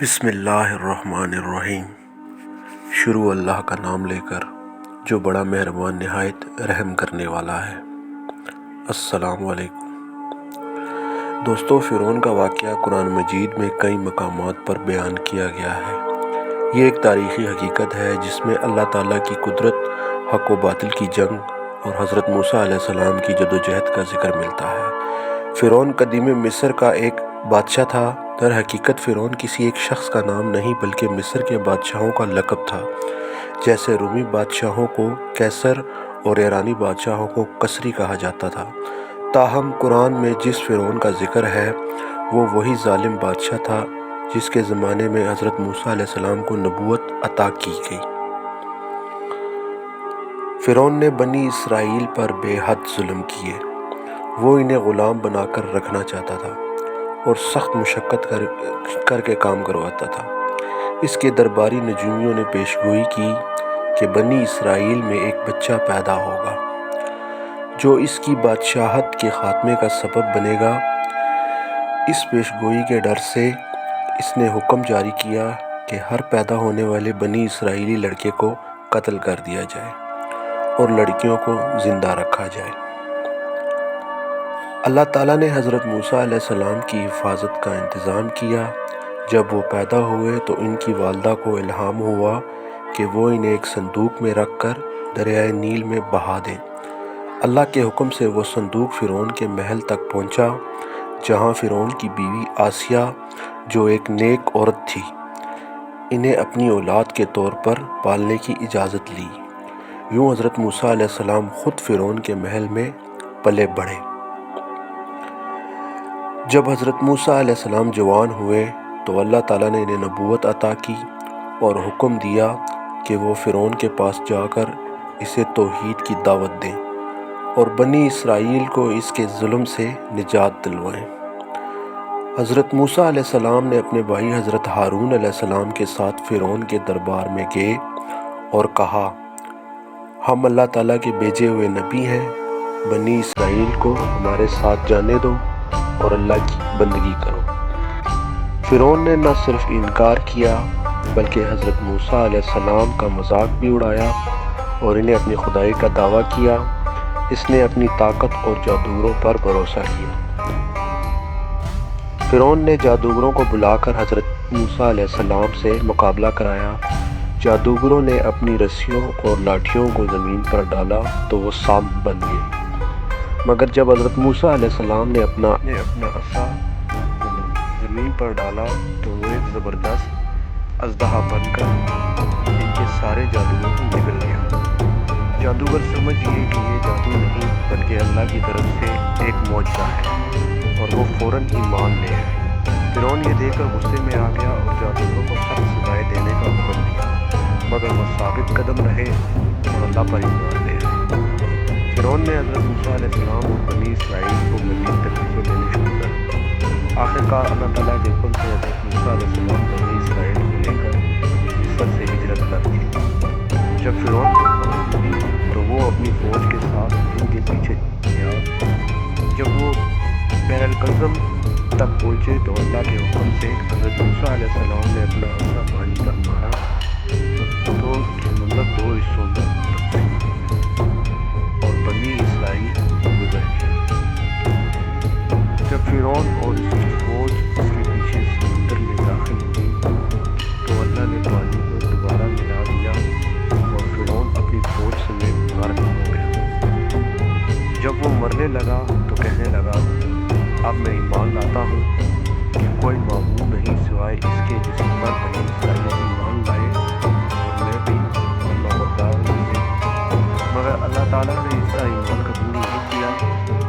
بسم اللہ الرحمن الرحیم۔ شروع اللہ کا نام لے کر جو بڑا مہربان نہایت رحم کرنے والا ہے۔ السلام علیکم دوستو، فرعون کا واقعہ قرآن مجید میں کئی مقامات پر بیان کیا گیا ہے۔ یہ ایک تاریخی حقیقت ہے جس میں اللہ تعالیٰ کی قدرت، حق و باطل کی جنگ اور حضرت موسیٰ علیہ السلام کی جدوجہد کا ذکر ملتا ہے۔ فرعون قدیم مصر کا ایک بادشاہ تھا۔ در حقیقت فرعون کسی ایک شخص کا نام نہیں بلکہ مصر کے بادشاہوں کا لقب تھا، جیسے رومی بادشاہوں کو قیصر اور ایرانی بادشاہوں کو کسری کہا جاتا تھا۔ تاہم قرآن میں جس فرعون کا ذکر ہے وہ وہی ظالم بادشاہ تھا جس کے زمانے میں حضرت موسیٰ علیہ السلام کو نبوت عطا کی گئی۔ فرعون نے بنی اسرائیل پر بے حد ظلم کیے۔ وہ انہیں غلام بنا کر رکھنا چاہتا تھا اور سخت مشقت کر کے کام کرواتا تھا۔ اس کے درباری نجومیوں نے پیشگوئی کی کہ بنی اسرائیل میں ایک بچہ پیدا ہوگا جو اس کی بادشاہت کے خاتمے کا سبب بنے گا۔ اس پیشگوئی کے ڈر سے اس نے حکم جاری کیا کہ ہر پیدا ہونے والے بنی اسرائیلی لڑکے کو قتل کر دیا جائے اور لڑکیوں کو زندہ رکھا جائے۔ اللہ تعالیٰ نے حضرت موسیٰ علیہ السلام کی حفاظت کا انتظام کیا۔ جب وہ پیدا ہوئے تو ان کی والدہ کو الہام ہوا کہ وہ انہیں ایک صندوق میں رکھ کر دریائے نیل میں بہا دیں۔ اللہ کے حکم سے وہ صندوق فرعون کے محل تک پہنچا، جہاں فرعون کی بیوی آسیہ جو ایک نیک عورت تھی، انہیں اپنی اولاد کے طور پر پالنے کی اجازت لی۔ یوں حضرت موسیٰ علیہ السلام خود فرعون کے محل میں پلے بڑھے۔ جب حضرت موسیٰ علیہ السلام جوان ہوئے تو اللہ تعالیٰ نے انہیں نبوت عطا کی اور حکم دیا کہ وہ فرعون کے پاس جا کر اسے توحید کی دعوت دیں اور بنی اسرائیل کو اس کے ظلم سے نجات دلوائیں۔ حضرت موسیٰ علیہ السلام نے اپنے بھائی حضرت ہارون علیہ السلام کے ساتھ فرعون کے دربار میں گئے اور کہا، ہم اللہ تعالیٰ کے بھیجے ہوئے نبی ہیں، بنی اسرائیل کو ہمارے ساتھ جانے دو اور اللہ کی بندگی کرو۔ فرعون نے نہ صرف انکار کیا بلکہ حضرت موسیٰ علیہ السلام کا مذاق بھی اڑایا اور انہیں اپنی خدائی کا دعویٰ کیا۔ اس نے اپنی طاقت اور جادوگروں پر بھروسہ کیا۔ فرعون نے جادوگروں کو بلا کر حضرت موسیٰ علیہ السلام سے مقابلہ کرایا۔ جادوگروں نے اپنی رسیوں اور لاٹھیوں کو زمین پر ڈالا تو وہ سانپ بن گئے، مگر جب حضرت موسیٰ علیہ السلام نے اپنا عصا زمین پر ڈالا تو وہ ایک زبردست اژدہا بن کر ان کے سارے جادوؤں کو نگل گیا۔ جادوگر سمجھ گئے کہ یہ جادو نہیں بلکہ اللہ کی طرف سے ایک معجزہ ہے اور وہ فوراً ایمان لے آئے۔ فرعون یہ دیکھ کر غصے میں آ گیا اور جادوگروں کو سخت سزائیں دینے کا حکم دیا، مگر وہ ثابت قدم رہے اور اللہ پر ایمان لے آئے۔ فرعون نے حضرت موسیٰ علیہ السلام اور بنی اسرائیل کو مزید تکلیفیں دینے شروع کر دی۔ آخرکار اللہ تعالیٰ کے حکم سے حضرت موسیٰ علیہ السلام بنی اسرائیل کو لے کر مصر سے ہجرت کر گئے۔ جب فرعون کو خبر ملی تو وہ اپنی فوج کے ساتھ ان کے پیچھے گیا۔ جب وہ بحر القلزم تک پہنچے تو اللہ کے حکم سے حضرت موسیٰ علیہ السلام نے اپنا عصا پانی پر مارا تو سمندر دو حصوں میں تقسیم ہو گیا اور بنی اسرائیل گزر گئے۔ جب فرعون اور اس کی فوج اس کے پیچھے سمندر میں داخل ہوئی تو اللہ نے پانی کو دوبارہ ملا دیا اور فرعون اپنی فوج سمیت غرق ہو گیا۔ جب وہ مرنے لگا تو کہنے لگا، اب میں ایمان لاتا ہوں کہ کوئی معبود نہیں سوائے اس کے جس پر بنی اسرائیل ایمان لائے اور میں بھی اللہ بردار ہوں۔ مگر اللہ تعالیٰ نے اس کا ایمان قبول نہیں کیا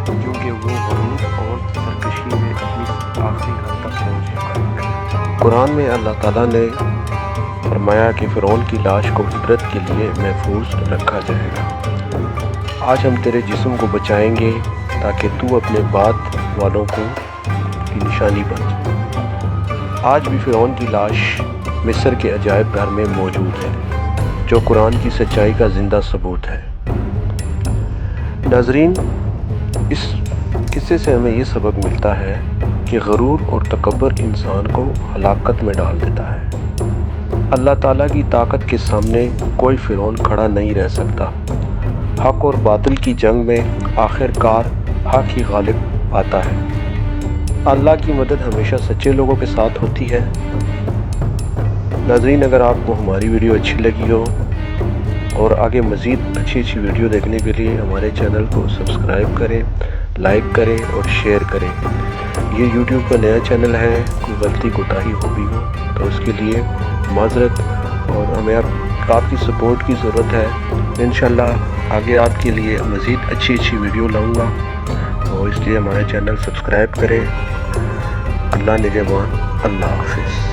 کیونکہ وہ غرور اور سرکشی میں اپنی آخری حد تک پہنچ چکا ہے۔ قرآن میں اللہ تعالیٰ نے فرمایا کہ فرعون کی لاش کو عبرت کے لیے محفوظ رکھا جائے گا۔ آج ہم تیرے جسم کو بچائیں گے تاکہ تو اپنے بعد والوں کو کی نشانی بن جائے۔ آج بھی فرعون کی لاش مصر کے عجائب گھر میں موجود ہے، جو قرآن کی سچائی کا زندہ ثبوت ہے۔ ناظرین، اس قصے سے ہمیں یہ سبق ملتا ہے کہ کہ غرور اور تکبر انسان کو ہلاکت میں ڈال دیتا ہے۔ اللہ تعالیٰ کی طاقت کے سامنے کوئی فرعون کھڑا نہیں رہ سکتا۔ حق اور باطل کی جنگ میں آخر کار حق ہی غالب آتا ہے۔ اللہ کی مدد ہمیشہ سچے لوگوں کے ساتھ ہوتی ہے۔ ناظرین، اگر آپ کو ہماری ویڈیو اچھی لگی ہو اور آگے مزید اچھی ویڈیو دیکھنے کے لیے ہمارے چینل کو سبسکرائب کریں، لائک کریں اور شیئر کریں۔ یہ یوٹیوب کا نیا چینل ہے، کوئی غلطی کوتاہی ہو بھی ہو تو اس کے لیے معذرت، اور ہمیں آپ کی سپورٹ کی ضرورت ہے۔ انشاءاللہ آگے آپ کے لیے مزید اچھی ویڈیو لاؤں گا، اور اس لیے ہمارے چینل سبسکرائب کریں۔ اللہ نگہبان، اللہ حافظ۔